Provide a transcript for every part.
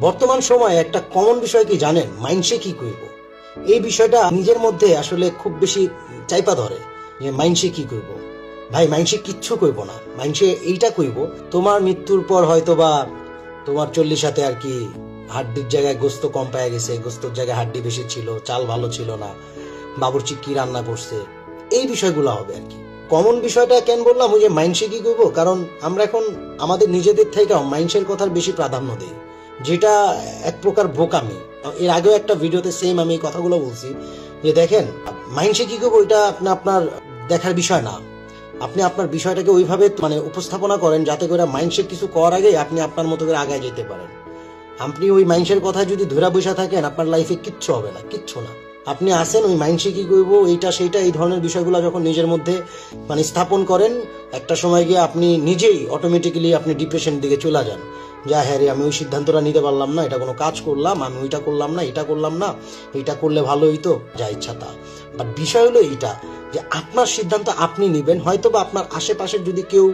বর্তমান সময়ে একটা কমন বিষয় কি জানেন, মাইন্ডসে কি করব। এই বিষয়টা নিজের মধ্যে আসলে খুব বেশি চাইপা ধরে যে মাইন্ডসে কি করব। ভাই মাইন্ডসে কিচ্ছু করব না, মাইন্ডসে এইটা করব তোমার মৃত্যুর পর হয়তো বা তোমার 40 আর কি হাড্ডির জায়গায় গোস্ত কম পাওয়া গেছে, গোস্তর জায়গায় হাড্ডি বেশি ছিল, চাল ভালো ছিল না, বাবুর্চি কি রান্না করছে, এই বিষয়গুলো হবে আর কি। কমন বিষয়টা কেন বললাম, ওই যে মাইন্ডসে কি করবো, কারণ আমরা এখন আমাদের নিজেদের থেকে মাইন্ডসের কথার বেশি প্রাধান্য দিই, যেটা এক প্রকার বোকামি। এর আগেও একটা ভিডিওতে সেম আমি এই কথাগুলো বলছি যে দেখেন মাইন্ডসে কি করবো এটা আপনার দেখার বিষয় না। আপনি আপনার বিষয়টাকে ওইভাবে উপস্থাপনা করেন যাতে করে মাইন্ডসেট কিছু করার আগে আপনি আপনার মতো করে আগায় যেতে পারেন। আপনি ওই মাইন্ডসের কথা যদি ধরে বসে থাকেন আপনার লাইফে কিচ্ছু হবে না, কিচ্ছু না। আপনি আসেন ওই মাইন্ডসে কি করবো এইটা সেইটা এই ধরনের বিষয়গুলো যখন নিজের মধ্যে স্থাপন করেন, একটা সময় গিয়ে আপনি নিজেই অটোমেটিক্যালি আপনি ডিপ্রেশন দিকে চলে যান। যা হ্যাঁ রে, আমি ওই সিদ্ধান্তটা নিতে পারলাম না, এটা কোনো কাজ করলাম, আমি ওইটা করলাম না, এটা করলাম না, এইটা করলে ভালো হইতো, যা ইচ্ছা তা। বাট বিষয় হলো এইটা যে আপনার সিদ্ধান্ত আপনি নেবেন। হয়তো বা আপনার আশেপাশের যদি কেউ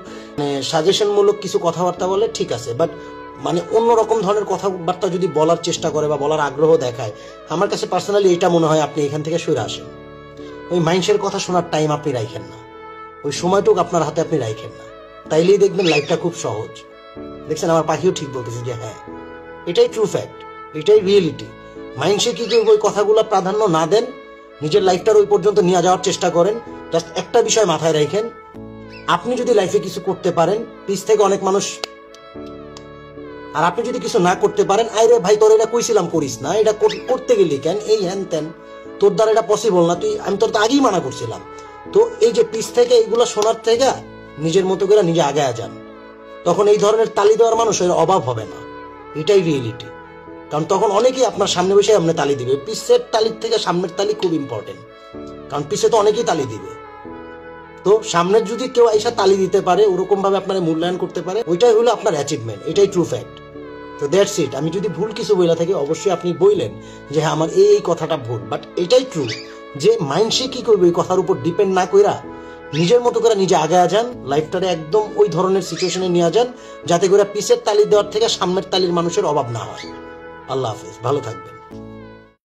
সাজেশনমূলক কিছু কথাবার্তা বলে ঠিক আছে, বাট অন্যরকম ধরনের কথাবার্তা যদি বলার চেষ্টা করে বা বলার আগ্রহ দেখায়, আমার কাছে পার্সোনালি এটা মনে হয় আপনি এখান থেকে সরে আসেন। ওই মাইন্ডসের কথা শোনার টাইম আপনি রাখেন না, ওই সময়টুক আপনার হাতে আপনি রাখেন না, তাইলেই দেখবেন লাইফটা খুব সহজ। দেখছেন আমার পাখিও ঠিক বলতেছে যে হ্যাঁ, এটাই ট্রু ফ্যাক্ট, এটাই রিয়েলিটি। মাইন্ডসে কি ওই কথাগুলো প্রাধান্য না দেন, নিজের লাইফটার ওই পর্যন্ত নিয়ে যাওয়ার চেষ্টা করেন। জাস্ট একটা বিষয় মাথায় রাখেন, আপনি যদি লাইফে কিছু করতে পারেন পিছ থেকে অনেক মানুষ, আর আপনি যদি কিছু না করতে পারেন, আরে ভাই তোর এটা কইছিলাম করিস না, এটা করতে গেলি কেন, এই হ্যান ত্যান, তোর দ্বারা এটা পসিবল না, আমি তোর তো আগেই মানা করছিলাম। তো এই যে পিছ থেকে এইগুলো শোনার থেকে নিজের মতো করে নিজে আগে যান, তখন এই ধরনের তালি দেওয়ার মানুষের অভাব হবে না। এটাই রিয়েলিটি। কারণ তখন অনেকেই আপনার সামনে বসে আপনি তালি দিবে। পিছের তালির থেকে সামনের তালি খুব ইম্পর্টেন্ট, কারণ পিছে তো অনেকেই তালি দিবে। তো সামনের যদি কেউ আইসা তালি দিতে পারে, ওরকম ভাবে আপনার মূল্যায়ন করতে পারে, ওইটাই হলো আপনার অ্যাচিভমেন্ট, এটাই ট্রু ফ্যাক্ট। তো দ্যাটস ইট। আমি যদি ভুল কিছু বইলা থাকি অবশ্যই আপনি বললেন যে হ্যাঁ আমার এই কথাটা ভুল, বাট এটাই ট্রু যে মাইন্ডসে কি করবে এই কথার উপর ডিপেন্ড না কইরা নিজের মতো করে নিজে আগায় যান, লাইফটারে একদম ওই ধরনের সিচুয়েশনে নিয়ে যান যাতে করে পিছের তালি দেওয়ার থেকে সামনের তালির মানুষের অভাব না হয়। আল্লাহ হাফেজ, ভালো থাকবেন।